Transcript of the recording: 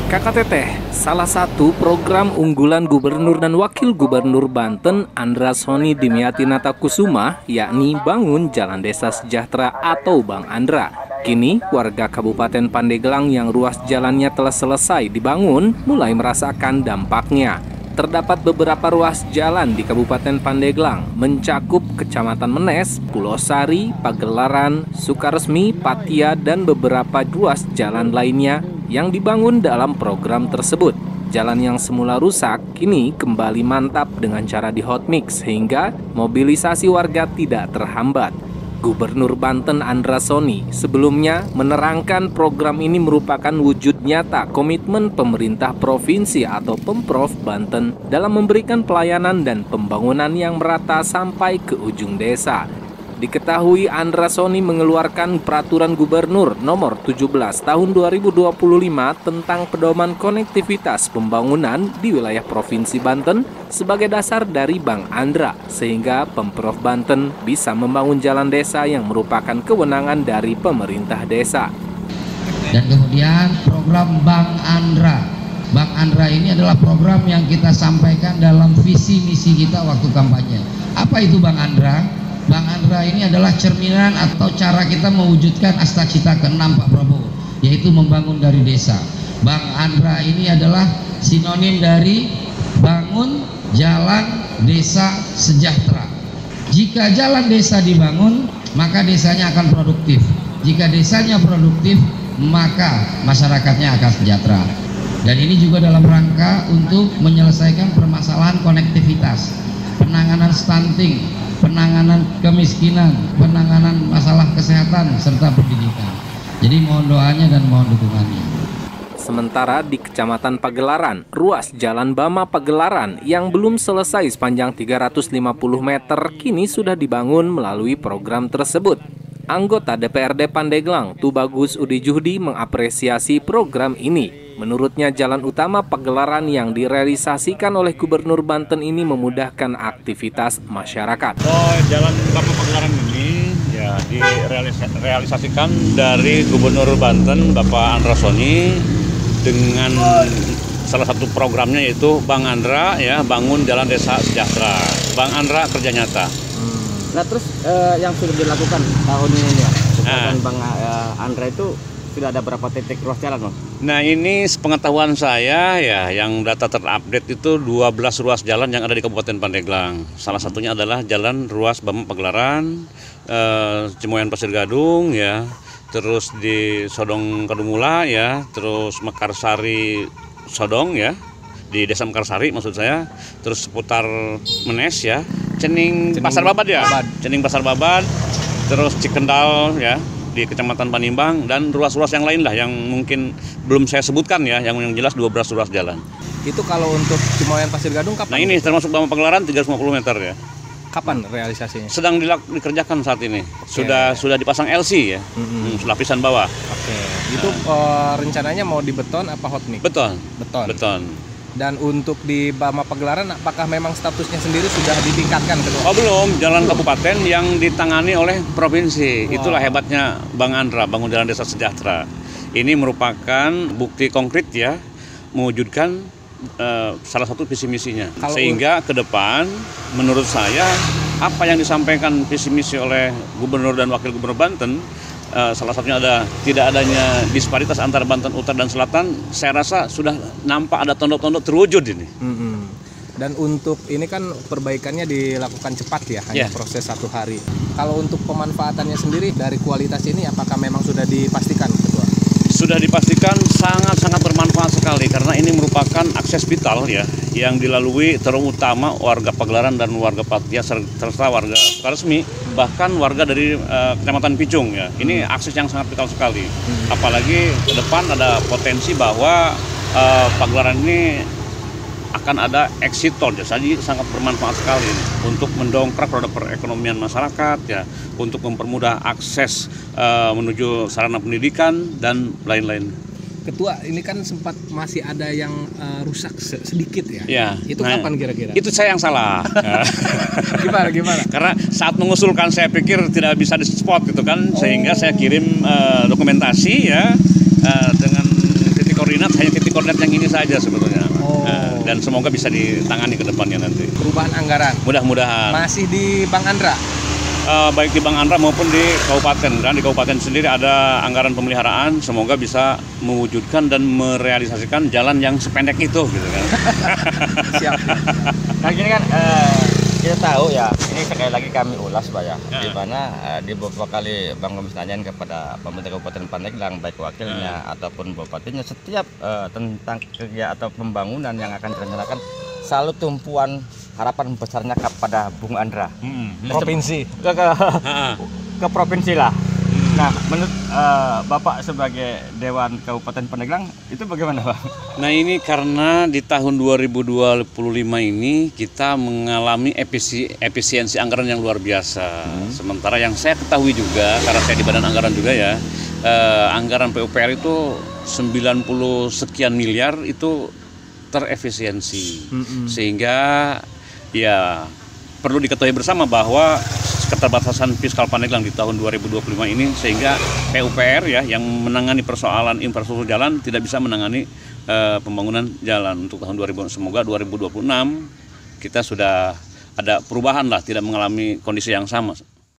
KKTT, salah satu program unggulan Gubernur dan Wakil Gubernur Banten Andra Soni Dimyati Natakusuma, yakni Bangun Jalan Desa Sejahtera atau Bang Andra. Kini, warga Kabupaten Pandeglang yang ruas jalannya telah selesai dibangun mulai merasakan dampaknya. Terdapat beberapa ruas jalan di Kabupaten Pandeglang, mencakup Kecamatan Menes, Pulau Sari, Pagelaran, Sukaresmi, Patia, dan beberapa ruas jalan lainnya yang dibangun dalam program tersebut. Jalan yang semula rusak kini kembali mantap dengan cara di hotmix sehingga mobilisasi warga tidak terhambat. Gubernur Banten Andra Soni sebelumnya menerangkan program ini merupakan wujud nyata komitmen pemerintah provinsi atau Pemprov Banten dalam memberikan pelayanan dan pembangunan yang merata sampai ke ujung desa. Diketahui Andra Soni mengeluarkan Peraturan Gubernur Nomor 17 Tahun 2025 tentang pedoman konektivitas pembangunan di wilayah Provinsi Banten sebagai dasar dari Bang Andra, sehingga Pemprov Banten bisa membangun jalan desa yang merupakan kewenangan dari pemerintah desa. Dan kemudian program Bang Andra. Bang Andra ini adalah program yang kita sampaikan dalam visi misi kita waktu kampanye. Apa itu Bang Andra? Bang Andra ini adalah cerminan atau cara kita mewujudkan asta-cita ke-6 Pak Prabowo, yaitu membangun dari desa. Bang Andra ini adalah sinonim dari bangun jalan desa sejahtera. Jika jalan desa dibangun, maka desanya akan produktif. Jika desanya produktif, maka masyarakatnya akan sejahtera. Dan ini juga dalam rangka untuk menyelesaikan permasalahan konektivitas, penanganan stunting, penanganan kemiskinan, penanganan masalah kesehatan, serta pendidikan. Jadi mohon doanya dan mohon dukungannya. Sementara di Kecamatan Pagelaran, ruas Jalan Bama Pagelaran yang belum selesai sepanjang 350 meter kini sudah dibangun melalui program tersebut. Anggota DPRD Pandeglang, Tubagus Udi Juhdi mengapresiasi program ini. Menurutnya jalan utama Pagelaran yang direalisasikan oleh Gubernur Banten ini memudahkan aktivitas masyarakat. Jalan Bama Pagelaran ini ya direalisasikan dari Gubernur Banten Bapak Andra Soni dengan salah satu programnya yaitu Bang Andra ya, bangun jalan desa sejahtera. Bang Andra kerja nyata. Nah terus yang sudah dilakukan tahun ini ya, Bang Andra itu sudah ada berapa titik ruas jalan, Bang? Nah ini sepengetahuan saya ya, yang data terupdate itu 12 ruas jalan yang ada di Kabupaten Pandeglang. Salah satunya adalah jalan ruas Bama Pagelaran, Cimoyan Pasir Gadung ya, terus di Sodong Kadumula ya, terus Mekarsari Sodong ya, di Desa Mekarsari maksud saya, terus seputar Menes ya, Cening Pasar Babat ya, Cening Pasar Babat, terus Cikendal ya, di Kecamatan Panimbang, dan ruas-ruas yang lain lah yang mungkin belum saya sebutkan ya, yang jelas 12 ruas jalan. Itu kalau untuk Cimoyan Pasir Gadung kapan? Nah ini termasuk Bama Pagelaran 350 meter ya. Kapan realisasinya? Sedang dikerjakan saat ini. Sudah dipasang LC ya, lapisan bawah. Oke. Itu rencananya mau dibeton apa hot mix? Beton. Beton. Dan untuk di Bama Pagelaran, apakah memang statusnya sendiri sudah ditingkatkan? Oh belum, jalan kabupaten yang ditangani oleh provinsi. Wow. Itulah hebatnya Bang Andra, bangun jalan desa sejahtera. Ini merupakan bukti konkret ya, mewujudkan salah satu visi misinya. Sehingga ke depan, menurut saya, apa yang disampaikan visi misi oleh Gubernur dan Wakil Gubernur Banten, salah satunya ada tidak adanya disparitas antara Banten Utara dan Selatan, saya rasa sudah nampak ada tondok-tondok terwujud ini. Dan untuk ini kan perbaikannya dilakukan cepat ya, hanya proses 1 hari. Kalau untuk pemanfaatannya sendiri dari kualitas ini apakah memang sudah dipastikan, Ketua? Sudah dipastikan sangat-sangat bermanfaat sekali karena ini merupakan akses vital ya yang dilalui terutama warga Pagelaran dan warga Patia serta warga Sukaresmi, bahkan warga dari Kecamatan Picung ya. Ini akses yang sangat vital sekali. Apalagi ke depan ada potensi bahwa Pagelaran ini akan ada exit tol, jadi sangat bermanfaat sekali ini untuk mendongkrak roda perekonomian masyarakat ya, untuk mempermudah akses menuju sarana pendidikan dan lain-lain. Ketua, ini kan sempat masih ada yang rusak sedikit ya. Ya. Itu kapan kira-kira? Itu saya yang salah. Gimana? Karena saat mengusulkan saya pikir tidak bisa di spot gitu kan, sehingga saya kirim dokumentasi ya dengan titik koordinat, hanya titik koordinat yang ini saja sebetulnya. Dan semoga bisa ditangani ke depannya nanti. Perubahan anggaran. Mudah-mudahan. Masih di Bang Andra. Baik di Bang Andra maupun di kabupaten. Dan di kabupaten sendiri ada anggaran pemeliharaan, semoga bisa mewujudkan dan merealisasikan jalan yang sependek itu gitu kan. Siap. Nah gini kan kita tahu ya, ini sekali lagi kami ulas Pak ya, di mana di beberapa kali Bang Komis nanyain kepada pemerintah Kabupaten Pandeglang, baik wakilnya ataupun bupatinya, setiap tentang kerja atau pembangunan yang akan direncanakan selalu tumpuan harapan besarnya kepada Bung Andra. Provinsi. Ke provinsi lah. Nah, menurut Bapak sebagai Dewan Kabupaten Pandeglang itu bagaimana Pak? Nah ini karena di tahun 2025 ini kita mengalami efisiensi anggaran yang luar biasa. Sementara yang saya ketahui juga, karena saya di Badan Anggaran juga ya, anggaran PUPR itu 90 sekian miliar itu terefisiensi. Sehingga ya perlu diketahui bersama bahwa keterbatasan fiskal Pandeglang di tahun 2025 ini, sehingga PUPR ya yang menangani persoalan infrastruktur jalan tidak bisa menangani pembangunan jalan untuk tahun 2000. Semoga 2026 kita sudah ada perubahan lah, tidak mengalami kondisi yang sama